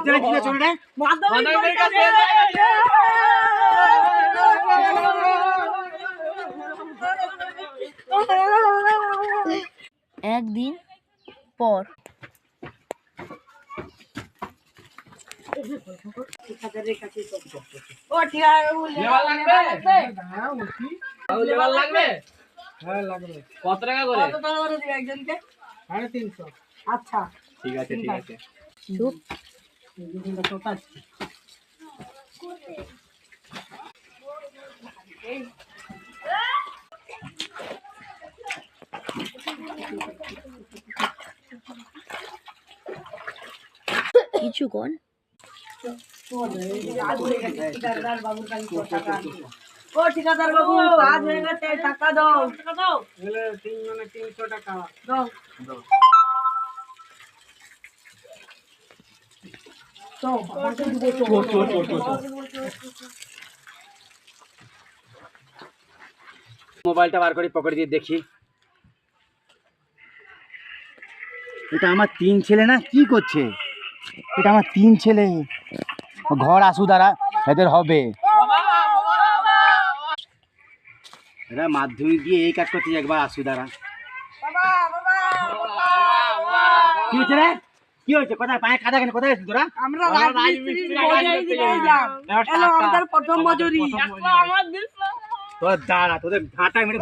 ভিতরে কি চলে রে? মাধ্যমিক কাছে একদিন পর ও ঠিক আছে লেবার লাগবে হ্যাঁ লাগবে। কত টাকা করে দিবে একজনকে 350। আচ্ছা ঠিক আছে ঠিক আছে। চুপ কিছুক্ষণ ও ঠিকাদার বাবু কাজ হয়ে গেছে টাকা দাও এলে 300 টাকা দাও মোবাইলটা বার করে পকেটে দিয়ে দেখি। এটা আমার 3 ছেলে না, কি করছে? এটা আমার 3 ছেলে। ঘর আসু দ্বারা এদের হবে। এরা মাধ্যমিক দিয়ে এই কাজ করতে একবার আসু দ্বারা। কি হয়েছে রে? কি হয়েছে? কোথায় পায়ে কাদা কেন? কোথায় তোরা? আমরা রাজমিস্ত্রি মজুরি দিলাম এলো আমাদের প্রথম মজুরি তোর দাঁড়া, তোদের ঘাটা মেরে